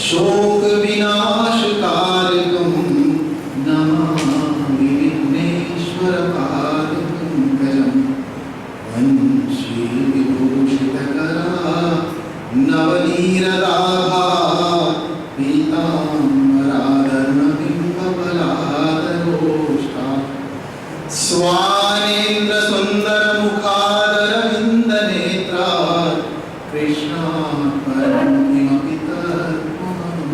शोक विनाशकारकं नमामि विघ्नेश्वरपादपङ्कजं वंशी विभूषितकरा नवनीरदाभा पीताम्बराधर्मबिम्बफलाधरोष्ठा स्वानेन्द्र सुंदर मुखादरविन्दनेत्रा कृष्णात् परं किमपि तत्त्वमहं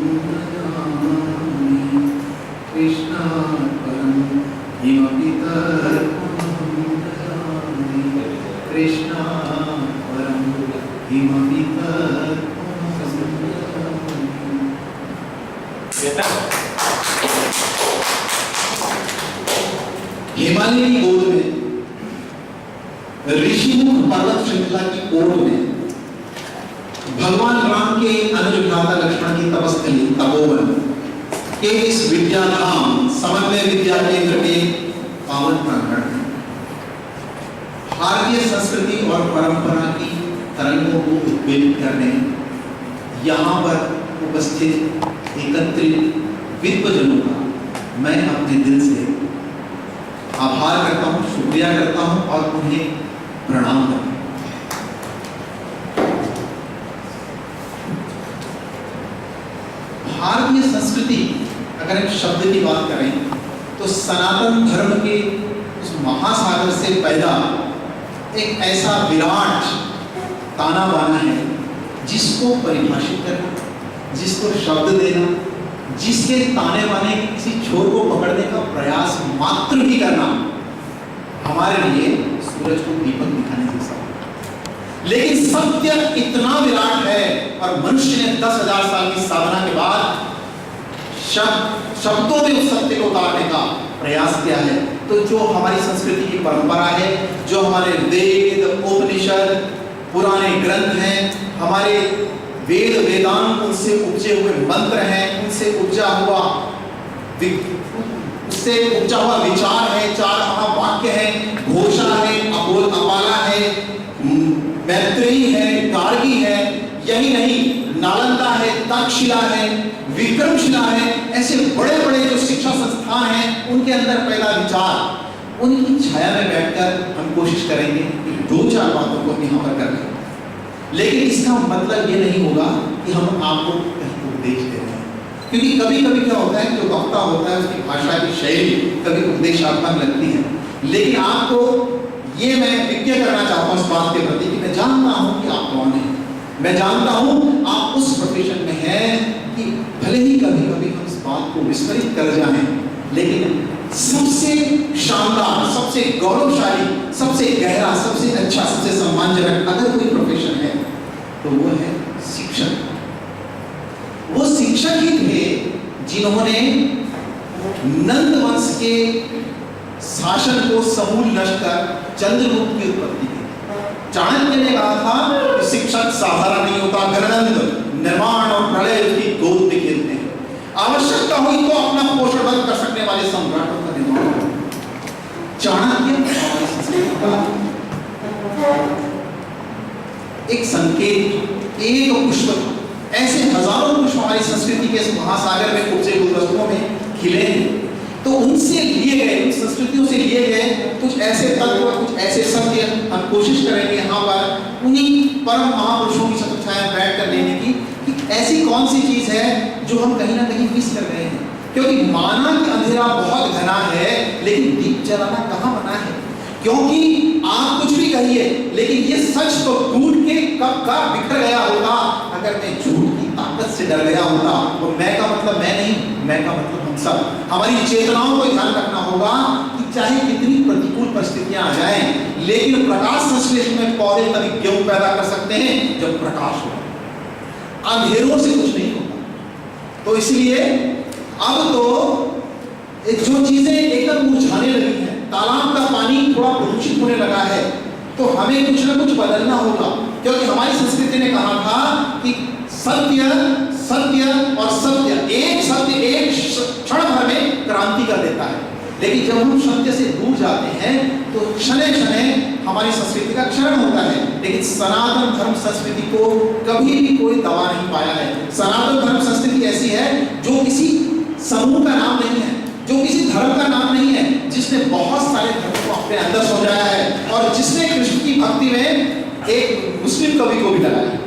जानामि कृष्णात् परं किमपि तत्त्वमहं जानामि कृष्णात् परं किमपि तत्त्वमहं जानामि। हिमालय की गोद में ऋषिमुख पर्वत श्रृंखला की ओर में भगवान राम के अनुज भ्राता लक्ष्मण की तपस्थली तपोवन के इस विद्याधाम समन्वय विद्या केंद्र के पावन प्रांगण में भारतीय संस्कृति और परंपरा की तरंगों को उद्वेलित करने यहाँ पर उपस्थित एकत्रित विद्वजनों का मैं अपने दिल से आभार करता हूं, शुक्रिया करता हूं और उन्हें प्रणाम करता हूं। भारतीय संस्कृति अगर एक शब्द की बात करें तो सनातन धर्म के उस महासागर से पैदा एक ऐसा विराट ताना बाना है जिसको परिभाषित करना, जिसको शब्द देना, जिसके ताने बाने किसी छोर को पकड़ने का प्रयास मात्र भी करना हमारे लिए सूरज को दीपक दिखाने जैसा। लेकिन सत्य इतना विराट है और मनुष्य ने 10,000 साल की साधना के बाद शब्दों में उस सत्य को उतारने का प्रयास किया है। तो जो हमारी संस्कृति की परंपरा है, जो हमारे वेद उपनिषद पुराने ग्रंथ हैं, हमारे वेद वेदांत उनसे उपजे हुए मंत्र हैं, उनसे उपजा हुआ विचार है, 4 महावाक्य हैं, घोषा है, अबोल अपाला है, मैत्रेयी है, गार्गी है, यही नहीं नालंदा है, तक्षशिला है, विक्रमशिला है, ऐसे बड़े बड़े जो शिक्षा संस्थान हैं उनके अंदर पैदा विचार, उनकी छाया में बैठकर हम कोशिश करेंगे कि 2-4 बातों को यहाँ पर कर लें। लेकिन इसका मतलब ये नहीं होगा कि हम आपको कहीं उपदेश दे रहे हैं, क्योंकि कभी कभी क्या होता है जो वक्ता होता है उसकी भाषा की शैली कभी उपदेशात्मक लगती है। लेकिन आपको ये मैं विज्ञ करना चाहता हूँ इस बात के प्रति कि मैं जानता हूँ कि आप कौन हैं, मैं जानता हूँ आप उस प्रोफेशन में हैं कि भले ही कभी कभी हम इस बात को विस्मरित कर जाएं, लेकिन सबसे शानदार, सबसे गौरवशाली, सबसे गहरा, सबसे अच्छा, सबसे सम्मानजनक अगर कोई प्रोफेशन है तो वो है शिक्षक। वो शिक्षक ही थे जिन्होंने नंद वंश के शासन को समूल नष्ट कर चंद्रगुप्त की उत्पत्ति की। चाणक्य ने कहा था कि शिक्षक साधारण नहीं होता, गणनंद निर्माण और प्रलय की गोद में खेलते हैं। आवश्यकता हुई तो अपना पोषण बंद कर सकने वाले सम्राटों का निर्माण। चाणक्य एक संकेत, एक पुष्प, ऐसे हजारों पुष्प हमारी संस्कृति के इस महासागर में उपजे गुलदस्तों में खिले हैं। तो उनसे लिए गए, उन संस्कृतियों से लिए गए कुछ ऐसे तत्व, कुछ ऐसे सत्य हम कोशिश करेंगे यहाँ पर उन्हीं परम महापुरुषों की छत्रछाया बैठ कर लेने की कि ऐसी कौन सी चीज है जो हम कहीं ना कहीं मिस कर रहे हैं। क्योंकि माना कि अंधेरा बहुत घना है, लेकिन दीप जलाना कहाँ मना है। क्योंकि आप कुछ भी कहिए, लेकिन ये सच तो टूट के कब का बिखर गया होता अगर मैं झूठ की ताकत से डर गया होता। और मैं का मतलब मैं नहीं, मैं का मतलब हम सब। हमारी चेतनाओं को ध्यान रखना होगा कि चाहे कितनी प्रतिकूल परिस्थितियां आ जाएं, लेकिन प्रकाश संश्लेषण में पौधे तभी क्यों पैदा कर सकते हैं जब प्रकाश हो। अंधेरों से कुछ नहीं होता। तो इसलिए अब तो जो चीजें एकदम मुरझाने लगी हैं, तालाब का पानी थोड़ा प्रदूषित होने लगा है, तो हमें कुछ ना कुछ बदलना होगा। क्योंकि हमारी संस्कृति ने कहा था कि सत्य सत्य और सत्य, एक सत्य एक क्षण भर में क्रांति कर देता है। लेकिन जब हम सत्य से दूर जाते हैं तो क्षणे क्षणे हमारी संस्कृति का क्षरण होता है। लेकिन सनातन धर्म संस्कृति को कभी भी कोई दबा नहीं पाया है। सनातन धर्म संस्कृति समूह का नाम नहीं है, जो किसी धर्म का नाम नहीं है, जिसने बहुत सारे धर्मों को अपने अंदर सजाया है और जिसने कृष्ण की भक्ति में एक मुस्लिम कवि को भी लगाया।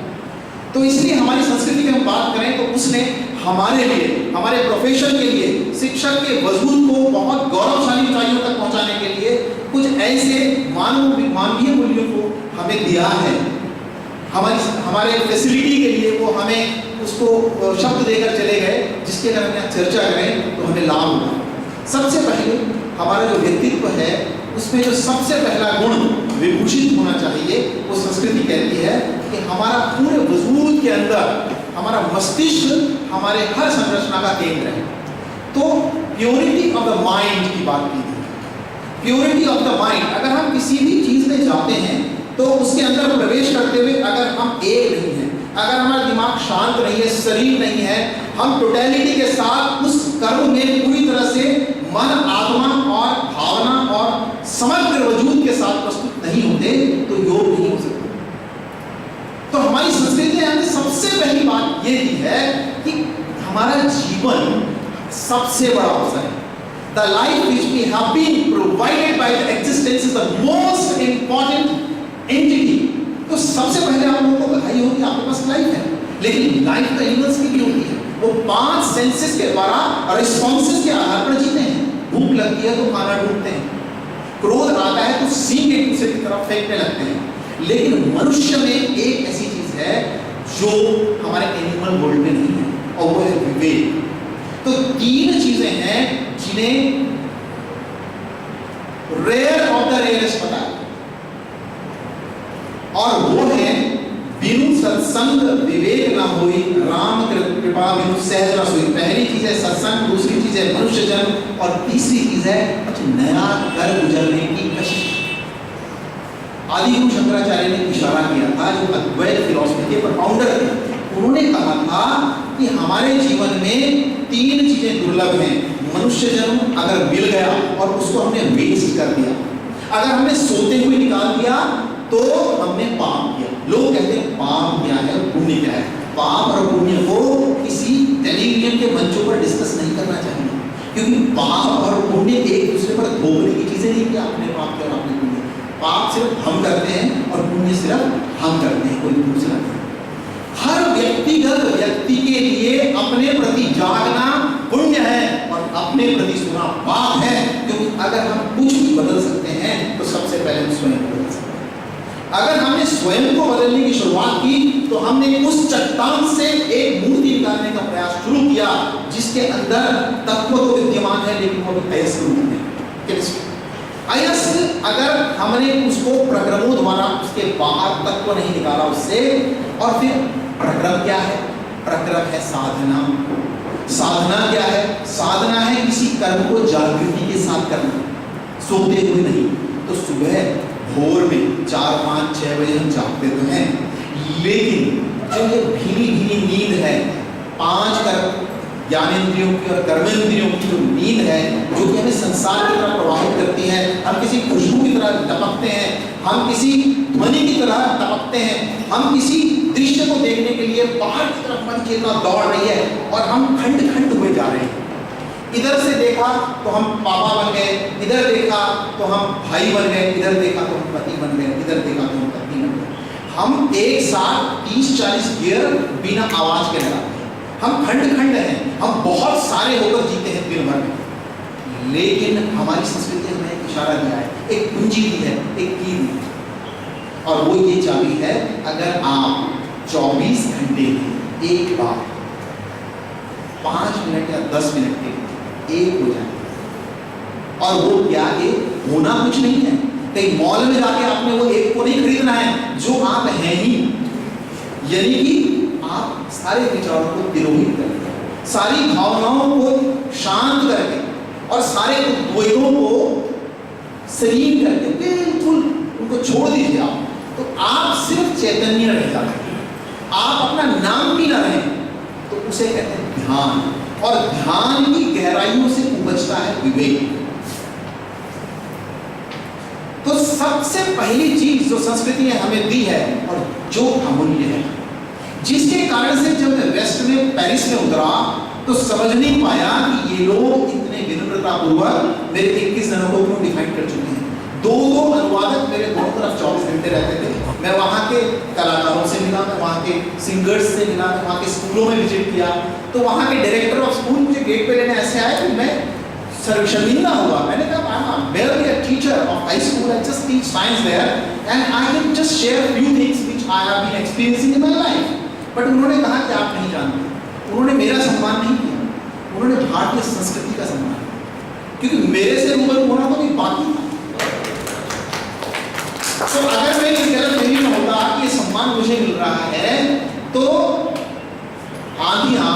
तो इसलिए हमारी संस्कृति की हम बात करें तो उसने हमारे लिए, हमारे प्रोफेशन के लिए, शिक्षक के वजूद को बहुत गौरवशाली ऊंचाइयों तक पहुंचाने के लिए कुछ ऐसे मानवीय मूल्यों को हमें दिया है। हमारे फैसिलिटी के लिए वो हमें उसको शब्द देकर चले गए, जिसके अगर हम यहाँ चर्चा करें तो हमें लाभ होगा। सबसे पहले हमारा जो व्यक्तित्व है उसमें जो सबसे पहला गुण विभूषित होना चाहिए, वो संस्कृति कहती है कि हमारा पूरे वजूद के अंदर हमारा मस्तिष्क हमारे हर संरचना का केंद्र है। तो प्योरिटी ऑफ द माइंड की बात की थी। प्योरिटी ऑफ द माइंड, अगर हम किसी भी चीज में जाते हैं तो उसके अंदर प्रवेश करते हुए अगर हम एक नहीं है, अगर हमारा दिमाग शांत नहीं है, शरीर नहीं है, हम टोटलिटी के साथ उस कर्म में पूरी तरह से मन, आत्मा और भावना और समग्र वजूद के साथ प्रस्तुत नहीं होते तो योग नहीं हो सकता। तो हमारी संस्कृति ने हमें सबसे पहली बात ये दी है कि हमारा जीवन सबसे बड़ा अवसर है। The life which we have been provided by the existence is the most important entity। तो सबसे पहले आप लोगों को बधाई होगी, आपके पास लाइफ है, लेकिन लाइफ का यूनिवर्स की भी होती है। वो 5 सेंसेस के द्वारा और रिस्पॉन्सेस के आधार पर जीते हैं। भूख लगती है तो खाना ढूंढते हैं, क्रोध आता है तो सींग एक दूसरे की तरफ फेंकने लगते हैं। लेकिन मनुष्य में एक ऐसी चीज है जो हमारे एनिमल वर्ल्ड में नहीं है, और वो है विवेक। तो 3 चीजें हैं जिन्हें रेयर ऑफ द रेयरेस्ट पता है, और वो है बिनु सत्संग विवेक न होई, राम कृपा बिनु सहज न सोई। पहली चीज है सत्संग, दूसरी चीज है मनुष्य जन्म, और तीसरी चीज है कुछ नया कर गुजरने की कशिश। आदि गुरु शंकराचार्य ने इशारा किया था, जो अद्वैत फिलॉसफी के प्रोफाउंडर थे। उन्होंने कहा था कि हमारे जीवन में 3 चीजें दुर्लभ हैं। मनुष्य जन्म अगर मिल गया और उसको हमने वेस्ट कर दिया, अगर हमने सोते हुए निकाल दिया तो हमने पाप किया। लोग कहते हैं पाप क्या है, पुण्य क्या है। पाप और पुण्य को किसी टेलीविजन के मंचों पर डिस्कस नहीं करना चाहिए, क्योंकि पाप और पुण्य एक दूसरे पर थोपने की चीजें नहीं कि आपने पाप किया और आपने पुण्य। पाप सिर्फ हम करते हैं और पुण्य सिर्फ हम करते हैं, कोई दूसरा नहीं। हर व्यक्तिगत व्यक्ति के लिए अपने प्रति जागना पुण्य है और अपने प्रति सोना पाप है, क्योंकि अगर हम कुछ भी बदल सकते हैं तो सबसे पहले हम स्वयं को बदल सकते हैं। अगर हमने स्वयं को बदलने की शुरुआत की तो हमने उस चट्टान से एक मूर्ति निकालने का प्रयास शुरू किया जिसके अंदर तत्व तो विद्यमान है, लेकिन वो अयस्क रूप में। अयस्क अगर हमने उसको प्रक्रमों द्वारा उसके बाहर तत्व नहीं निकाला उससे, और फिर प्रक्रम क्या है? प्रक्रम है साधना। साधना क्या है? साधना है किसी कर्म को जागृति के साथ करना, सोते हुए नहीं। तो सुबह भोर में 4, 5, 6 बजे हम जागते तो हैं, लेकिन जो ये भीनी भीनी नींद है, 5 कर्म ज्ञानेंद्रियों की और कर्मेंद्रियों की जो नींद है, जो कि हमें संसार की तरह प्रभावित करती है, हम किसी खुशबू की तरह टपकते हैं, हम किसी ध्वनि की तरह टपकते हैं, हम किसी दृश्य को देखने के लिए बाहर की तरफ मन चेतना दौड़ रही है और हम खंड खंड हुए जा रहे हैं। इधर से देखा तो हम पापा बन गए, इधर देखा तो हम भाई बन गए, इधर देखा तो हम पति बन गए, इधर देखा तो हम पत्नी बन गए। हम एक साथ 30-40 गियर बिना आवाज के लगाते हैं। हम खंड खंड हैं, हम बहुत सारे होकर जीते हैं दिन भर में। लेकिन हमारी संस्कृति ने एक इशारा दिया है, एक कुंजी दी है, एक की दी है, और वो ये चाबी है, अगर आप 24 घंटे में एक बार 5 मिनट या 10 मिनट के एक हो जाए, और वो क्या एक होना कुछ नहीं है। कहीं मॉल में जाके आपने वो एक को नहीं खरीदना है जो आप हैं ही, यानी कि आप सारे विचारों को तिरोहित करके, सारी भावनाओं को शांत करके और सारे उद्वेगों को शरीर करके बिल्कुल उनको छोड़ दीजिए आप, तो आप सिर्फ चैतन्य रह जाते हैं, आप अपना नाम भी ना रहें। तो उसे कहते हैं ध्यान, और ध्यान की गहराइयों से उपजता है विवेक। तो सबसे पहली चीज जो संस्कृति ने हमें दी है और जो अमूल्य है, जिसके कारण से जब मैं वेस्ट में पेरिस में उतरा तो समझ नहीं पाया कि ये लोग इतने विनम्रतापूर्वक मेरे 21 जनों को क्यों डिफाइन कर चुके हैं। दो अनुवादक मेरे दोनों तरफ 24 घंटे रहते थे। मैं वहाँ के कलाकारों से मिला, मैं वहाँ के सिंगर्स से मिला, मैं वहाँ के स्कूलों में विजिट किया। तो वहाँ के डायरेक्टर ऑफ स्कूल मुझे गेट पे लेने ऐसे आए कि मैं शर्मिंदा हुआ। मैंने कहा I am barely a teacher of high school, I just teach science there and I can just share few things which I have been experiencing in my life. But उन्होंने कहा कि आप नहीं जानते। उन्होंने मेरा सम्मान नहीं किया, उन्होंने भारतीय संस्कृति का सम्मान किया, क्योंकि मेरे से रूबरू होना तो भी बाकी था। तो अगर मैं इस गलतफहमी में होता कि ये सम्मान मुझे मिल रहा है तो आंधियां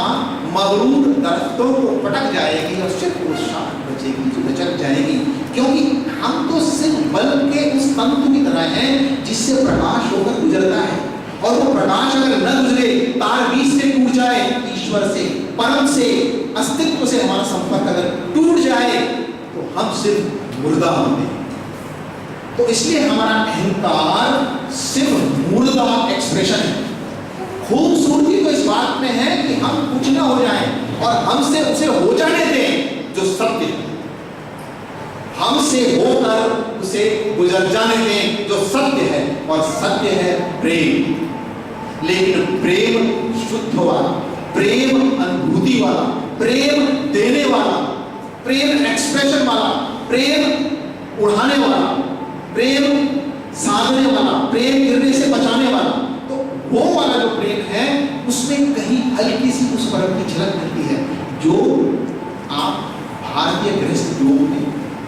मगरूर दरख्तों को पटक जाएगी और सिर्फ वो शाख बचेगी जो लचक जाएगी, क्योंकि हम तो सिर्फ बल्ब के उस तंतु की तरह हैं जिससे प्रकाश होकर गुजरता है, और वो प्रकाश अगर न गुजरे, तार बीच से टूट जाए, ईश्वर से, परम से, अस्तित्व से हमारा संपर्क अगर टूट जाए तो हम सिर्फ मुर्दा होते हैं। तो इसलिए हमारा अहंकार सिर्फ मुर्दा एक्सप्रेशन है। खूबसूरती तो इस बात में है कि हम कुछ ना हो जाएं और हमसे उसे हो जाने दें जो सत्य है, हमसे होकर उसे गुजर जाने दें जो सत्य है, और सत्य है प्रेम। लेकिन प्रेम शुद्ध वाला, प्रेम अनुभूति वाला, प्रेम देने वाला, प्रेम एक्सप्रेशन वाला, प्रेम उड़ाने वाला, प्रेम साधने वाला, प्रेम गिरने से बचाने वाला, तो वो वाला जो प्रेम है उसमें कहीं हल्की सी उस परम की झलक मिलती है जो आप भारतीय गृहस्थ योग में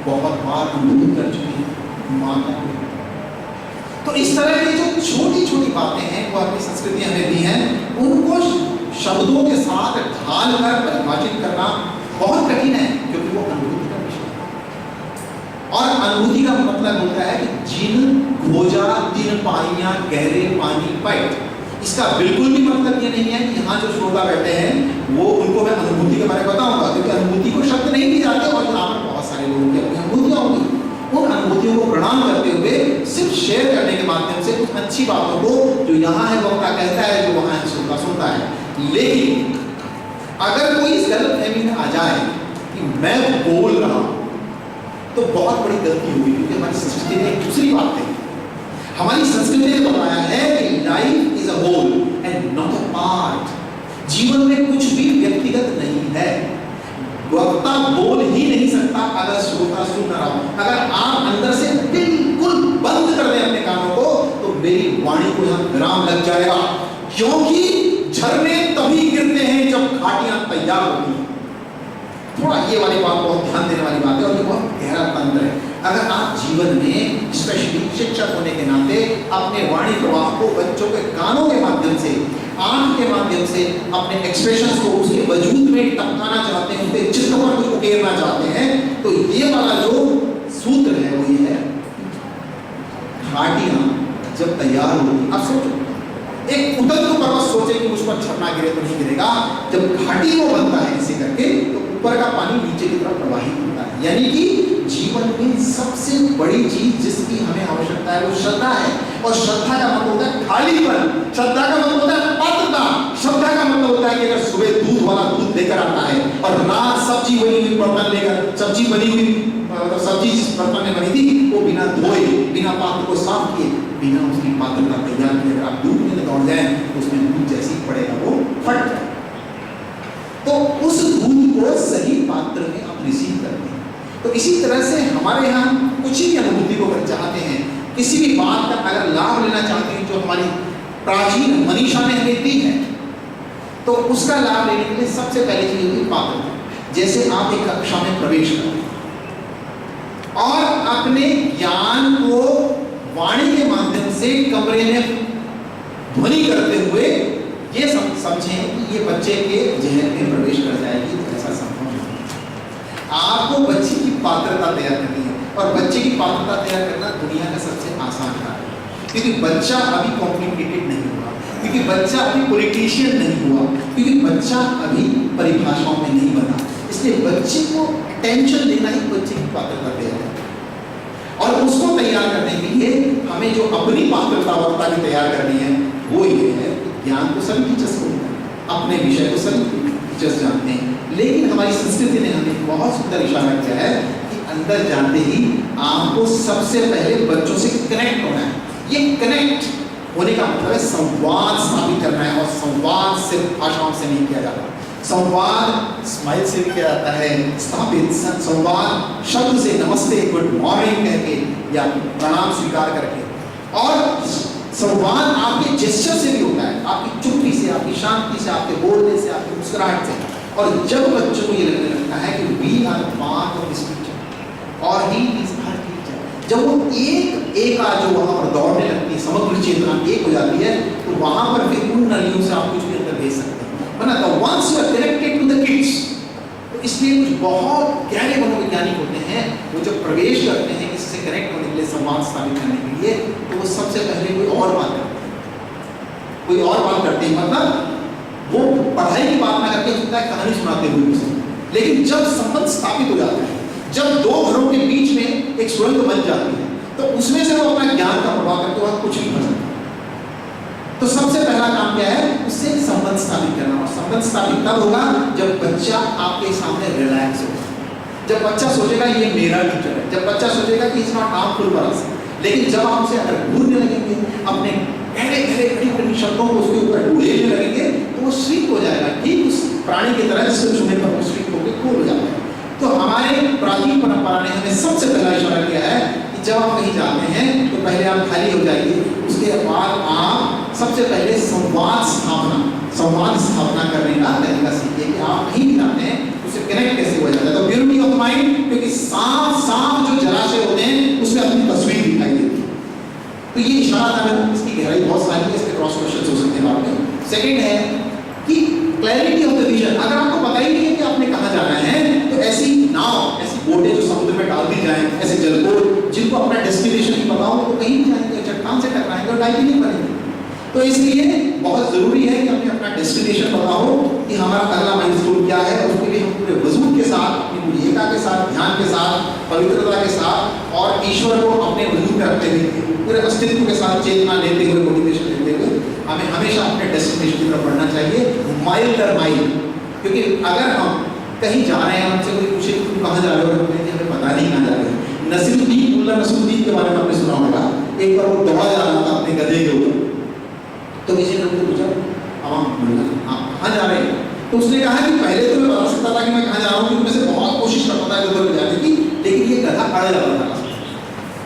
बहुत बार अनुभव कर चुके हैं। माता तो इस तरह की जो छोटी छोटी बातें हैं वो अपनी संस्कृति हमें दी हैं, उनको शब्दों के साथ ढाल कर परिभाषित करना बहुत कठिन है, क्योंकि वो अनुभूति का विषय है। और अनुभूति का मतलब होता है कि जिन खोजा तिन पानियां गहरे पानी पैठ। इसका बिल्कुल भी मतलब ये नहीं है कि यहाँ जो श्रोता बैठे हैं वो उनको मैं अनुभूति के बारे में बताऊंगा, क्योंकि अनुभूति को शब्द नहीं दिए जाते और यहाँ पर बहुत सारे लोगों की अपनी अनुभूतियां होंगी। उन अनुभूतियों को प्रणाम करते हुए सिर्फ शेयर करने के माध्यम से कुछ अच्छी बातों को जो यहाँ है वक्ता कहता है, जो वहाँ है श्रोता सुनता है। लेकिन अगर कोई इस गलतफहमी में आ जाए कि मैं बोल रहा हूँ तो बहुत बड़ी गलती होगी, क्योंकि हमारी संस्कृति ने एक दूसरी बात कही। हमारी संस्कृति ने बताया है कि life is a whole and not a part. जीवन में कुछ भी व्यक्तिगत नहीं है। वक्ता बोल ही नहीं सकता अगर श्रोता सुन रहा हो। अगर आप अंदर से बिल्कुल बंद कर दें अपने कानों को तो मेरी वाणी को यहाँ विराम लग जाएगा, क्योंकि झरने तभी गिरते हैं जब घाटियां तैयार होती हैं। थोड़ा ये वाली बात बहुत ध्यान देने वाली बात है और ये बहुत गहरा तंत्र है। अगर आप जीवन में स्पेशली शिक्षक होने के नाते अपने वाणी प्रवाह को बच्चों के कानों के माध्यम से, आंख के माध्यम से अपने एक्सप्रेशंस को उसके वजूद में टपकाना चाहते हैं, उसके चित्त पर कुछ उकेरना चाहते हैं, तो ये वाला जो सूत्र है वो ये है, घाटियां जब तैयार होगी। अब सोचो, एक उदंत पर्वत सोचे कि उस पर झरना गिरे तो नहीं गिरेगा। जब घाटी वो बनता है इसे करके तो ऊपर का पानी नीचे की तरफ प्रवाहित होता है। यानी कि जीवन में सबसे बड़ी चीज जिसकी हमें आवश्यकता है वो श्रद्धा है, और श्रद्धा का मतलब होता है खालीपन, श्रद्धा का मतलब होता है पात्रता, श्रद्धा का मतलब होता है कि अगर सुबह दूध वाला दूध लेकर आता है और रात सब्जी बनी हुई बर्तन लेकर, सब्जी बनी हुई सब्जी जिस बर्तन में बनी थी वो बिना धोए, बिना पात्र को साफ किए, बिना उसकी पात्रता तैयार किए अगर आप दूध लेने दौड़ जाए तो उसमें दूध जैसी पड़ेगा वो फट जाए। तो उस दूध को सही पात्र में आप रिसीव करते हैं। तो इसी तरह से हमारे यहाँ कुछ ही अनुभूति को अगर चाहते हैं, किसी भी बात का अगर लाभ लेना चाहते हैं जो हमारी प्राचीन मनीषा ने हमें दी है, तो उसका लाभ लेने के लिए सबसे पहले चीज होगी पात्रता। जैसे आप एक कक्षा में प्रवेश करें और अपने ज्ञान को वाणी के माध्यम से कमरे में ध्वनि करते हुए ये समझें कि ये बच्चे के जहन में प्रवेश कर जाएगी, तो ऐसा संभव नहीं। आपको बच्चे की पात्रता तैयार करनी है, और बच्चे की पात्रता तैयार करना दुनिया का सबसे आसान कार्य है, क्योंकि बच्चा अभी कॉम्प्लिकेटेड नहीं हुआ, क्योंकि बच्चा अभी पॉलिटिशियन नहीं हुआ, क्योंकि बच्चा अभी परिभाषाओं में नहीं बना। इसलिए बच्चे को टेंशन देना ही बच्चे की पात्रता तैयार है, और उसको तैयार करने के लिए हमें जो अपनी पात्रता वक्ता की तैयार करनी है वो ये है ज्ञान तो सभी टीचर्स को होता है, अपने विषय को सभी टीचर्स जानते हैं, लेकिन हमारी संस्कृति ने हमें बहुत सुंदर इशारा किया है कि अंदर जाते ही आपको सबसे पहले बच्चों से कनेक्ट होना है। ये कनेक्ट होने का मतलब है संवाद स्थापित करना है, और संवाद सिर्फ भाषाओं से नहीं किया जाता। संवाद स्माइल से भी किया जाता है, स्थापित संवाद शब्द से, नमस्ते, गुड मॉर्निंग कह के या प्रणाम स्वीकार करके, और संवाद आपके जेस्चर से भी होता है, आपकी चुप्पी से, आपकी शांति से, आपके बोलने से, आपकी मुस्कुराहट से। और जब बच्चों को ये लगने लगता है कि we are part of this teacher और ही इज आवर टीचर, जब वो एक आज जो वहां पर दौड़ने लगती है, समग्र चेतना एक हो जाती है, तो वहां पर फिर उन नलियों से आप कुछ भी अंदर भेज सकते हैं। वरना the once you are connected to the kids, तो इसलिए कुछ बहुत गहरे मनोवैज्ञानिक होते हैं, वो जब प्रवेश करते हैं इससे कनेक्ट होने के लिए, संवाद स्थापित करने के लिए, तो वो सबसे पहले कोई और बात करते हैं, मतलब वो पढ़ाई की बात ना करके होता है कहानी सुनाते हुए उसे। लेकिन जब संबंध स्थापित हो जाता है, जब दो घरों के बीच में एक सुरंग बन जाती है, तो उसमें से वो अपना ज्ञान का प्रभाव करके वहां कुछ भी कर सकता है। तो सबसे पहला काम क्या है, उससे संबंध स्थापित करना, और संबंध स्थापित तब होगा जब बच्चा आपके सामने रिलैक्स होगा, जब बच्चा सोचेगा ये मेरा टीचर है, जब बच्चा सोचेगा कि it's not harmful for us. लेकिन जब आप उसे अगर घूरने लगेंगे, अपने गहरे गहरे कड़ी शब्दों को उसके ऊपर उड़ेलने लगेंगे, तो वो श्रिंक हो जाएगा, ठीक उस प्राणी की तरह जिससे छूने पर वो श्रिंक होकर खोल हो जाता है। तो हमारे प्राचीन परंपरा ने हमें सबसे पहला इशारा किया है कि जब आप कहीं जाते हैं तो पहले आप खाली हो जाइए, उसके बाद आप सबसे पहले संवाद स्थापना करने का तरीका सीखिए कि आप कहीं भी जाते हैं उससे कनेक्ट कैसे हो जाता है। तो ब्यूटी ऑफ माइंड, क्योंकि साफ जो जलाशय होते हैं उसमें अपनी तस्वीर दिखाई देती है। तो ये इशारा था, मैं इसकी गहराई बहुत सारी है, इसके क्रॉस क्वेश्चन हो सकते हैं बाद में। सेकंड है कि क्लैरिटी ऑफ द विजन, अगर आपको पता ही नहीं है कि आपने कहाँ जाना है, तो ऐसी नाव, ऐसी बोटें जो समुद्र में डाल दी जाएं, ऐसे जलपोत जिनको अपना डेस्टिनेशन नहीं पता हो, तो कहीं भी जाएंगे, चट्टान से टकराएंगे और डाइविंग नहीं करेंगे। तो इसलिए बहुत जरूरी है कि हमें अपना डेस्टिनेशन पता हो कि हमारा अगला माइलस्टोन क्या है, और उसके लिए हम पूरे वजूद के साथ, अपनी विवेका के साथ, ध्यान के साथ, पवित्रता के साथ और ईश्वर को अपने वजूद में रखते हुए, पूरे अस्तित्व के साथ चेतना लेते हुए, मोटिवेशन लेते हुए हमें हमेशा अपने डेस्टिनेशन की तरफ बढ़ना चाहिए, माइल दर माइल। क्योंकि अगर हम कहीं जा रहे हैं, हमसे कोई पूछे कि तुम कहाँ जा रहे हो, हमें पता नहीं कहाँ जा रहे हैं। नसीरुद्दीन, मुल्ला नसीरुद्दीन के बारे में आपने सुना होगा, एक बार वो दौड़ा जा रहा था अपने गधे के ऊपर, तो किसी ने उनको पूछा आप कहाँ जा रहे हैं, तो उसने कहा कि पहले तो मैं बता सकता था कि मैं कहाँ जा रहा हूँ, क्योंकि मैं से बहुत कोशिश करता था इधर उधर जाने की, लेकिन ये गधा अड़ जाता था।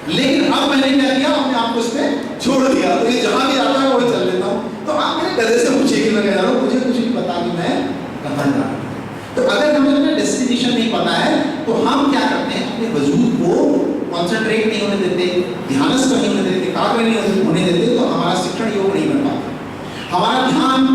लेकिन अब मैंने क्या किया, अपने आप को इस पे छोड़ दिया, तो ये जहाँ भी आता है वही चल लेता हूँ। तो आप मेरे गधे से पूछिए कि मैं कह रहा हूँ, मुझे कुछ नहीं पता कि मैं कहाँ जा रहा हूँ। तो अगर हमें अपना डेस्टिनेशन नहीं पता है, तो हम क्या करते हैं, अपने वजूद को कॉन्सेंट्रेट नहीं होने देते, ध्यानस्थ नहीं होने देते, एकाग्र नहीं होने देते, तो हमारा शिक्षण योग नहीं बन पाता। हमारा ध्यान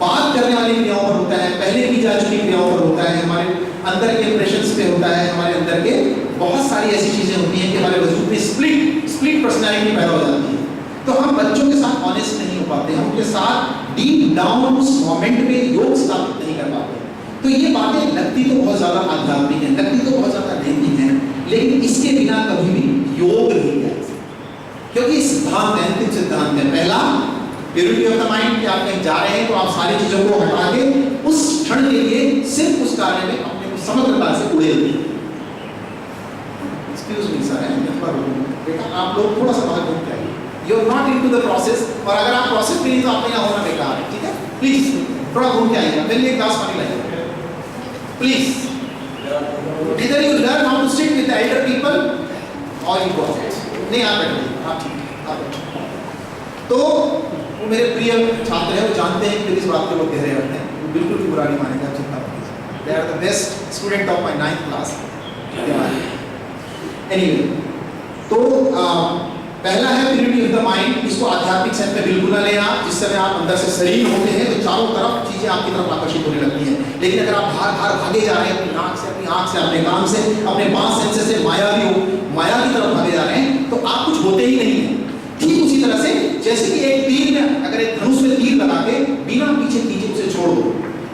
बात करने वाली क्रियाओं पर होता है, पहले की जा चुकी क्रियाओं पर होता है, हमारे अंदर के इंप्रेशंस पे होता है, हमारे अंदर के बहुत सारी ऐसी चीजें होती हैं कि हमारे वजूद में स्प्लिट पर्सनैलिटी पैदा हो जाती है। तो हम बच्चों के साथ ऑनेस्ट नहीं हो पाते, हम उनके साथ डीप डाउन उस मोमेंट में योग स्थापित नहीं कर पाते। तो ये बातें लगती तो बहुत ज्यादा आध्यात्मिक है, लगती तो बहुत ज्यादा नैतिक है, लेकिन इसके बिना कभी भी योग नहीं है, क्योंकि सिद्धांत है, अंतिम सिद्धांत है। पहला प्यूरिटी ऑफ द माइंड, कि आप कहीं जा रहे हैं तो आप सारी चीजों को हटा के उस क्षण के लिए सिर्फ उस कार्य में अपने को समग्रता से उड़ेल दें। एक्सक्यूज मी सर, बेटा आप लोग थोड़ा सा बाहर घूम के आइए, you are not into the process, और अगर आप प्रोसेस में नहीं तो आपका यहाँ होना बेकार है, ठीक है? प्लीज थोड़ा घूम के आइएगा, मेरे लिए एक ग्लास पानी लाइए please. Either you learn how to sit with the elder people or you go out. नहीं आप बैठिए, आप तो वो मेरे प्रिय छात्र हैं, वो जानते हैं कि इस बात के लोग गहरे रखते हैं, वो बिल्कुल भी बुरा नहीं मानेंगे, आप चिंता मत कीजिए। They are the best student of my 9th class. Anyway, तो पहला है प्यूरिटी ऑफ द माइंड, इसको आध्यात्मिक सेंस में बिल्कुल ना लेना, जिस समय आप अंदर से शरीर होते हैं तो चारों तरफ चीजें आपकी तरफ आकर्षित होने लगती हैं। लेकिन अगर आप बाहर भागे जा रहे हैं, अपनी नाक से, अपनी आंख से, अपने कान से, अपने पांच सेंसेस से माया की तरफ भागे जा रहे हैं, तो आप कुछ होते ही नहीं है। ठीक उसी तरह से जैसे कि एक तीर में, अगर एक धनुष में तीर लगा के बिना पीछे खींचे उसे छोड़ दो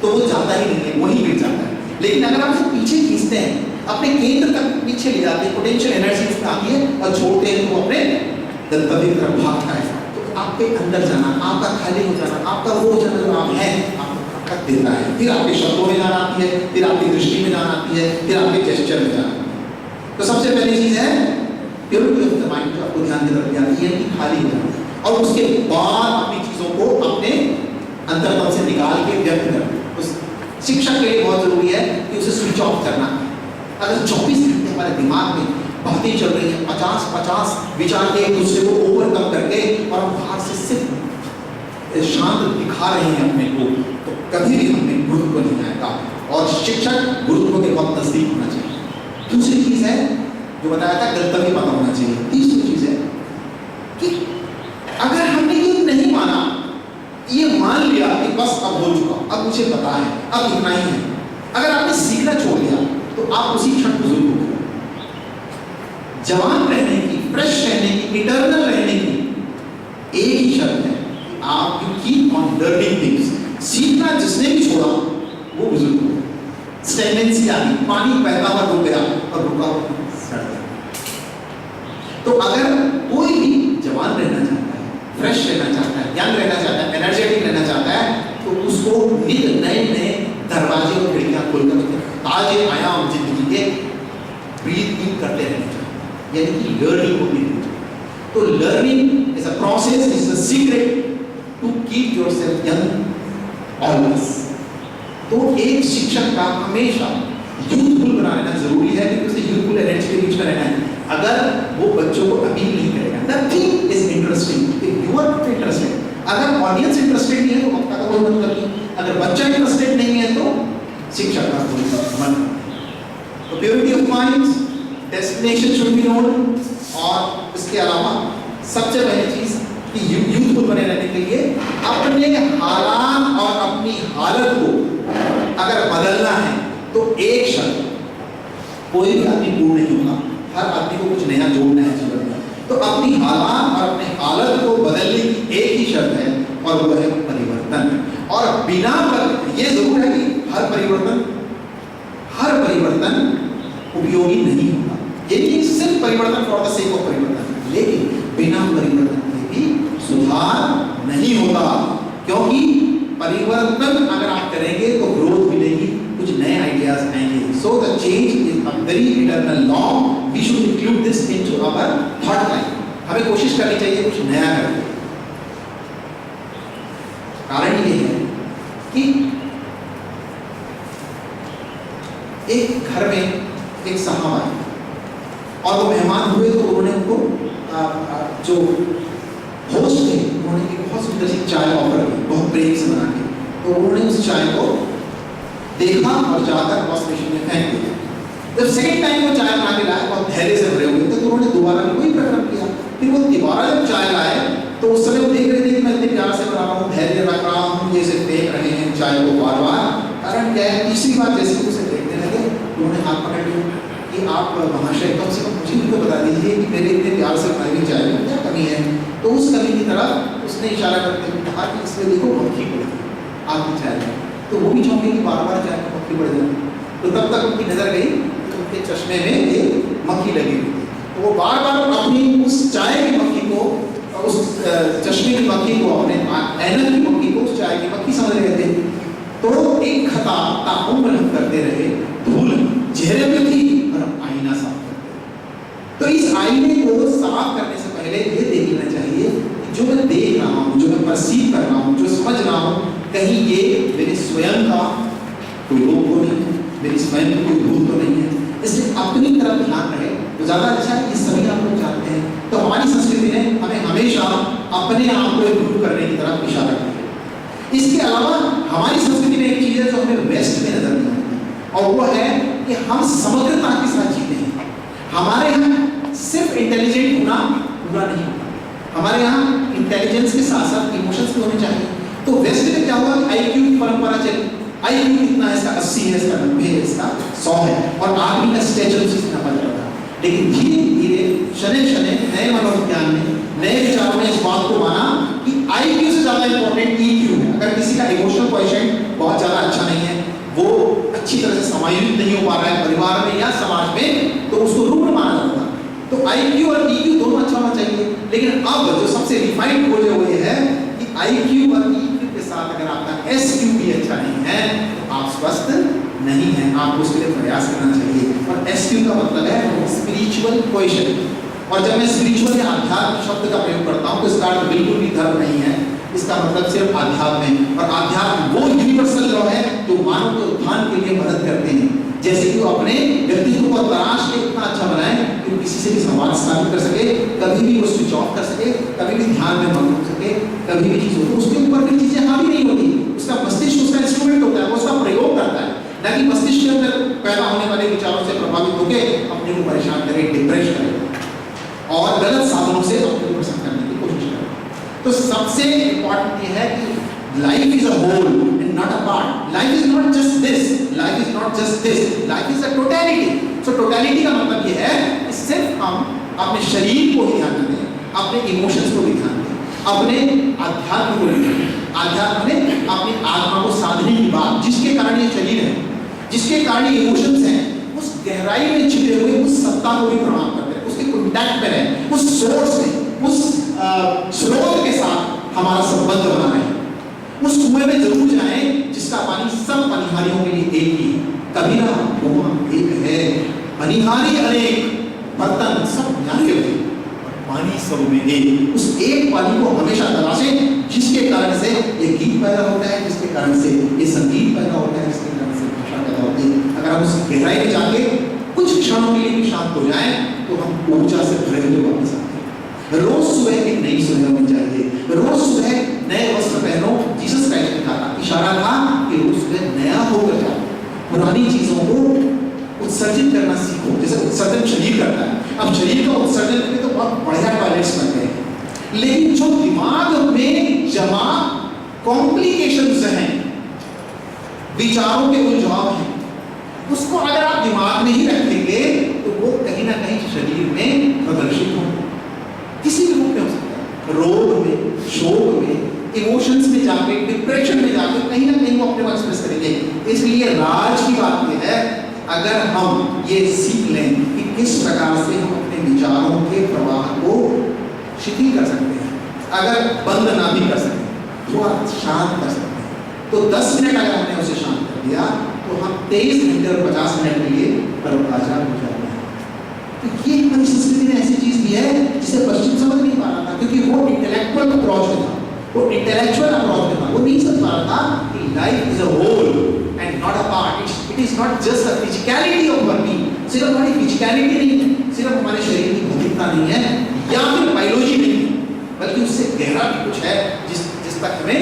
तो वो जाता ही नहीं है, वहीं गिर जाता है। लेकिन अगर आप उसे पीछे खींचते हैं, अपने केंद्र तक पीछे ले जाते हैं, पोटेंशियल एनर्जी उसमें आती है और छोड़ते हैं तो अपने गंतव्य की तरफ भागता है। तो आपके अंदर जाना, आपका खाली हो जाना, आपका वो हो जाना जो आप हैं, आपको ताकत देता है। फिर आपके शब्दों में जान आती है, फिर आपकी दृष्टि में जान आती है, फिर आपके जेस्चर में जान आती है। तो सबसे पहली चीज है प्योरिटी ऑफ द माइंड, जो आपको ध्यान की तरफ आती है कि खाली हो जाना, और उसके बाद अपनी चीजों को अपने अंतर्मन से निकाल के व्यक्त करना। उस शिक्षक के लिए बहुत जरूरी है कि उसे स्विच ऑफ करना। अगर 24 घंटे हमारे दिमाग में बातें चल रही हैं, 50 विचार एक दूसरे को ओवरकम करके, और हम बाहर से सिर्फ शांत दिखा रहे हैं अपने को, तो कभी भी हमें गुरुत्व नहीं आएगा। और शिक्षक गुरुत्व के बहुत नजदीक होना चाहिए। दूसरी चीज है जो बताया था, कर्तव्य पता होना चाहिए। तीसरी चीज है कि अगर हमने ये नहीं माना, ये मान लिया कि बस अब हो चुका, अब मुझे पता है, अब इतना ही है, अगर आपने सीखना छोड़ दिया तो आप उसी क्षण बुजुर्ग हो गए। जवान रहने की, फ्रेश रहने की, इटर्नल रहने की एक ही शर्त है कि आप you keep on learning things. सीखना जिसने भी छोड़ा वो बुजुर्ग हो गया। स्टेगनेंसी आ गई, पानी बहता हुआ रुक गया और रुका हुआ सड़ गया। तो अगर कोई भी जवान रहना चाहता है, फ्रेश रहना चाहता है, यंग रहना चाहता है, एनर्जेटिक रहना चाहता है, तो उसको नित नए नए दरवाजे और खिड़कियां खोलकर ताजे आयाम जिंदगी के ब्रीथ इन करते रहना चाहिए, यानी कि लर्निंग होती है। तो learning is a process, is a secret to keep yourself young always. तो एक शिक्षक का हमेशा यूथफुल बना रहना जरूरी है, क्योंकि उसे यूथफुल एनर्जी के बीच में रहना है। अगर वो बच्चों को अपील नहीं करेगा, nothing is interesting if you are not interested. अगर ऑडियंस इंटरेस्टेड नहीं है तो वक्ता का कोई मतलब नहीं, अगर बच्चा इंटरेस्टेड नहीं है तो शिक्षक का कोई मतलब नहीं। तो purity of mind, destination should be known, और इसके अलावा सबसे पहली चीज कि यूथफुल बने रहने के लिए अपने हालात और अपनी हालत को अगर बदलना है तो एक शर्त, कोई भी आदमी पूर्ण नहीं होगा, हर आदमी को कुछ नया जोड़ना है जीवन में। तो अपनी हालात और अपने हालत को बदलने की एक ही शर्त है, और वो है परिवर्तन। और बिना ये जरूर है कि हर परिवर्तन उपयोगी नहीं होगा, ये नहीं सिर्फ परिवर्तन फॉर द सेक ऑफ परिवर्तन, लेकिन बिना परिवर्तन के भी सुधार नहीं होता। क्योंकि परिवर्तन अगर आप करेंगे तो ग्रोथ मिलेगी, कुछ नए आइडियाज आएंगे। So the change is a very eternal law, we should include this into our thought line. हमें कोशिश करनी चाहिए कुछ नया करने। कारण ये है कि एक घर में एक साहब आए और वो मेहमान हुए, तो उन्होंने उनको जो होस्ट थे उन्होंने एक बहुत सुंदर सी चाय ऑफर की, बहुत प्रेम से बना के। तो उन्होंने उस चाय को देखा और जाकर वॉश मशीन में फेंक दिया। जब सेकेंड टाइम वो चाय बना के लाए, बहुत धैर्य से भरे हुए थे, तो उन्होंने दोबारा वही प्रकरण किया। फिर वो दोबारा जब चाय लाए तो उस समय वो देख रहे थे कि मैं इतने प्यार से बना रहा हूँ, धैर्य रख रहा हूँ, ये से देख रहे हैं चाय को बार बार। कारण क्या है, तीसरी बार जैसे उसे देखने लगे उन्होंने हाथ पकड़ लिया कि आप महाशय कम से कम मुझे भी तो बता दीजिए कि मेरे इतने प्यार से बनाई हुई चाय में क्या कमी है। तो उस कमी की तरफ उसने इशारा करते हुए कहा कि इसमें देखो मक्खी पड़ी आपकी चाय में। तो वो भी चाहूँगे कि बार बार चाय में मक्खी पड़ जाए। तो तब तक उनकी नजर गई तो उनके चश्मे में एक मक्खी लगी हुई थी। तो वो बार बार अपनी उस चाय की मक्खी को, उस चश्मे की मक्खी को, अपने ऐनक की मक्खी को उस चाय की मक्खी समझ रहे थे। तो एक खता ताउम्र हम करते रहे, धूल चेहरे में थी और हम आईना साफ करते रहे। तो इस आईने को साफ करने से पहले ये देख लेना चाहिए कि जो मैं देख रहा हूँ, जो मैं परसीव कर रहा हूँ, जो समझ रहा हूँ, कहीं ये मेरे स्वयं का कोई रोग तो नहीं है, मेरी स्वयं की कोई भूल तो नहीं है। इसलिए अपनी तरफ ध्यान रहे तो ज्यादा अच्छा है। ये सभी आप लोग जानते हैं। तो हमारी संस्कृति ने हमें हमेशा अपने आप को इम्प्रूव करने की तरफ इशारा किया है। इसके अलावा हमारी संस्कृति में एक चीज है जो हमें वेस्ट में नजर नहीं आती, और वो है कि हम समग्रता के साथ जीते हैं। हमारे यहाँ सिर्फ इंटेलिजेंट होना पूरा नहीं होता, हमारे यहाँ इंटेलिजेंस के साथ साथ इमोशंस भी होने चाहिए। तो वेस्ट में क्या हुआ, आईक्यू की परंपरा चली। आईक्यू कितना है, इसका 80 है, इसका 90 है, इसका 100 है, और आदमी का स्टेचर उसी से नापा जाता है। लेकिन धीरे धीरे शने शने नए मनोविज्ञान ने, नए विचारों ने इस बात को माना कि आईक्यू से ज्यादा इंपॉर्टेंट ईक्यू है। अगर किसी का इमोशनल क्वोशिएंट बहुत ज्यादा अच्छा नहीं है, वो अच्छी तरह से समायोजित नहीं हो पा रहा है परिवार में या समाज में, तो उसको रुग्ण माना जाता है। तो IQ और EQ दोनों अच्छा होना चाहिए। लेकिन अब जो सबसे रिफाइंड खोज है वो ये है कि IQ और EQ के साथ अगर आपका SQ भी अच्छा नहीं है तो आप स्वस्थ नहीं है, आपको उसके लिए प्रयास करना चाहिए। और SQ का मतलब है स्पिरिचुअल क्वेश्चन। और जब मैं स्पिरिचुअल या अध्यात्म शब्द का प्रयोग करता हूँ तो इसका अर्थ बिल्कुल भी धर्म नहीं है, इसका मतलब सिर्फ आध्यात्म है। और आध्यात्म वो यूनिवर्सल लॉ है जो मानव के उत्थान के लिए मदद करते हैं। जैसे कि वो अपने व्यक्तित्व को तराश के इतना अच्छा बनाए कि वो किसी से भी संवाद स्थापित कर सके, कभी भी वो स्विच ऑफ कर सके, कभी भी ध्यान में मग्न हो सके, कभी भी चीज हो तो उसके ऊपर भी चीजें हावी नहीं होती। उसका मस्तिष्क उसका इंस्ट्रूमेंट होता है, वो उसका प्रयोग करता है, ना कि मस्तिष्क के अंदर पैदा होने वाले विचारों से प्रभावित होकर अपने को परेशान करे, डिप्रेस करे और गलत साधनों से अपने को प्रसन्न करने की कोशिश करे। तो सबसे इंपॉर्टेंट ये है कि life is a whole and not a part. Life is not just this. Life is not just this. Life is a totality. So totality का मतलब ये है कि सिर्फ हम अपने शरीर को ही ध्यान दें, अपने इमोशंस को भी ध्यान दें, अपने अध्यात्म को भी ध्यान दें। अध्यात्म में अपनी आत्मा को साधने की बात, जिसके कारण ये शरीर है, जिसके कारण ये इमोशंस हैं, उस गहराई में छिपे हुए उस सत्ता को भी प्रणाम करते हैं, उसके कॉन्टैक्ट में रहें, उस सोर्स में, उस स्रोत के साथ हमारा संबंध बना रहे हैं। उस कुएं में जरूर जाएं जिसका पानी सब पनिहारियों के लिए एक ही है। कबीरा कुआं एक है, पनिहारी अनेक, बर्तन सब न्यारे हुए, पानी सब में एक। उस एक पानी को हमेशा तलाशें जिसके कारण से ये गीत पैदा होता है, जिसके कारण से ये संगीत पैदा होता है, जिसके कारण से भाषा पैदा होती है। अगर हम उस गहराई में जाके कुछ क्षणों के लिए भी शांत हो जाएं तो हम ऊर्जा से भरे हुए वापस आते हैं। रोज सुबह एक नई सुबह होनी चाहिए, रोज सुबह नए वस्त्र पहनो। जीसस क्राइस्ट ने कहा, इशारा था कि रोज सुबह नया होकर जाओ, पुरानी चीजों को उत्सर्जित करना सीखो। जैसे उत्सर्जन शरीर करता है, अब शरीर का उत्सर्जन के तो बहुत बढ़िया टॉयलेट्स बन गए हैं, लेकिन जो दिमाग में जमा कॉम्प्लिकेशंस हैं, विचारों के उलझाव हैं, उसको अगर आप दिमाग में ही रखेंगे तो वो कहीं ना कहीं शरीर में प्रदर्शित होगा, किसी भी रूप में हो सकता है, रोग में, शोक में, इमोशंस में जाके, डिप्रेशन में जाके कहीं ना कहीं वो अपने को एक्सप्रेस करेंगे। इसलिए राज की बात यह है, अगर हम ये सीख लें कि किस प्रकार से हम अपने विचारों के प्रवाह को शिथिल कर सकते हैं, अगर बंद ना भी कर सकें, थोड़ा शांत कर सकते हैं, तो 10 मिनट अगर हमने उसे शांत कर दिया तो हम 23 घंटे और 50 मिनट के लिए तरोताजा हो जाते हैं। तो ये हमारी संस्कृति में ऐसी चीज भी है जिसे पश्चिम समझ नहीं पा रहा था, क्योंकि वो इंटेलेक्चुअल अप्रोच में था, वो इंटेलेक्चुअल अप्रोच में था, वो नहीं समझ पा रहा था कि life is a whole and not a part. It is not just a physicality of our being, सिर्फ हमारी फिजिकलिटी नहीं है, सिर्फ हमारे शरीर की भौतिकता नहीं है या फिर बायोलॉजी नहीं है, बल्कि उससे गहरा भी कुछ है जिस तक हमें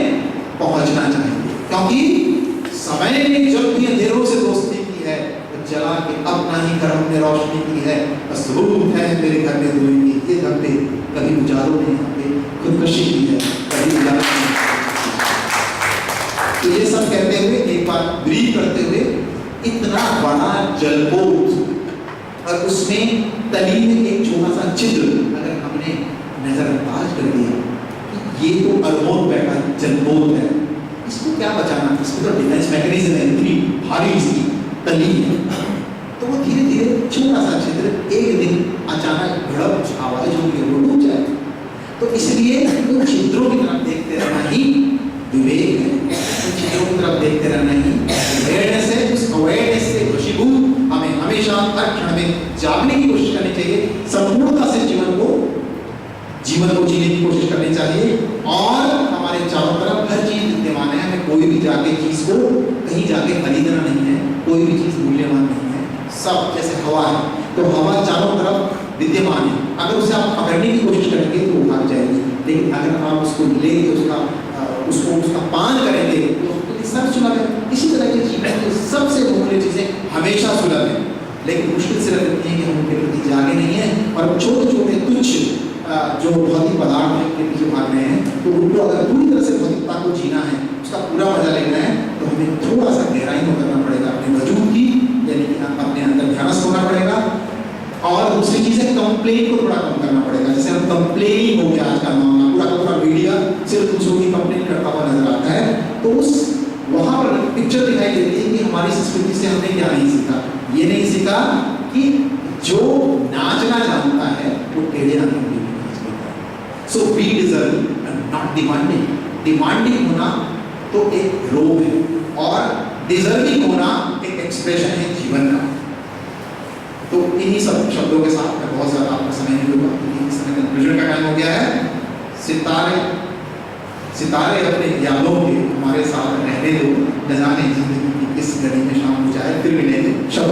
पहुंचना चाहिए। क्योंकि समय ने जब भी अंधेरों से दोस्ती की है तो जला के अपना ही घर हमने रोशनी की है, बस रूप है मेरे घर में धुएं की ये धब्बे, कभी उजालों ने यहाँ पे खुदकशी की है, कभी उजालों ने। तो ये सब कहते हुए एक बार ब्रीफ करते हुए, इतना बड़ा जलपोत और उसमें तली में एक छोटा सा चित्र अगर हमने नजरअंदाज कर दिया कि ये तो अरबों रुपए का जलपोत है, इसको क्या बचाना, इसको तो डिफेंस मैकेनिज्म है, इतनी भारी इसकी तली है, तो वो धीरे धीरे छोटा सा चित्र एक दिन अचानक भड़क आवाज होगी वो डूब जाए। तो इसलिए उन चित्रों की तरफ देखते रहना ही विवेक है, उन चित्रों की तरफ देखते रहना ही अवेयरनेस है। उस अवेयरनेस से वशीभूत हमें हमेशा हर क्षण में जागने की कोशिश करनी चाहिए, संपूर्णता से जीवन को जीने की कोशिश करनी चाहिए। और हमारे चारों तरफ हर चीज विद्यमान है, हमें कोई भी जाके चीज को कहीं जाके खरीदना नहीं है, कोई भी चीज मूल्यवान नहीं है, सब जैसे हवा है तो हवा चारों तरफ विद्यमान है, अगर उसे आप पकड़ने की कोशिश करेंगे तो वो भाग जाएगी, लेकिन अगर आप उसको लेंगे, उसका पान करेंगे तो सब सुलभ है। इसी तरह के जीवन की सबसे बहुमूल्य चीजें हमेशा सुलभ है, लेकिन मुश्किल सिर्फ इतनी है कि हम उनके प्रति जागे नहीं है और छोटे छोटे तुच्छ जो भौतिक पदार्थ है उनके पीछे भाग रहे हैं। तो उनको अगर पूरी तरह से भौतिकता को जीना है, उसका पूरा मजा लेना है, तो हमें थोड़ा सा गहराई में करना पड़ेगा अपने वजूद की, यानी कि अपने अंदर ध्यानस्थ होना पड़ेगा। और दूसरी चीज है कंप्लेन को थोड़ा कम करना पड़ेगा। जैसे हम कंप्लेनिंग हो गया आज का मामला, पूरा का पूरा मीडिया सिर्फ दूसरों की कंप्लेन करता हुआ नजर आता है, तो उस वहां पर पिक्चर दिखाई देती है कि हमारी संस्कृति से हमने क्या नहीं सीखा। ये नहीं सीखा कि जो ना नाचना जानता है वो टेढ़े हाथों में भी नाच लेता है। So be deserving and not demanding. Demanding होना तो एक रोग है और डिजर्विंग होना एक एक्सप्रेशन है जीवन का। तो इन्हीं सब शब्दों के साथ मैं बहुत ज्यादा आपका समय नहीं लूंगा क्योंकि इस समय कंक्लूजन का टाइम हो गया है। सितारे सितारे अपने यादों के हमारे साथ रहने दो, न जाने जिंदगी की किस घड़ी में शाम हो जाए, फिर मिलेंगे। शब्द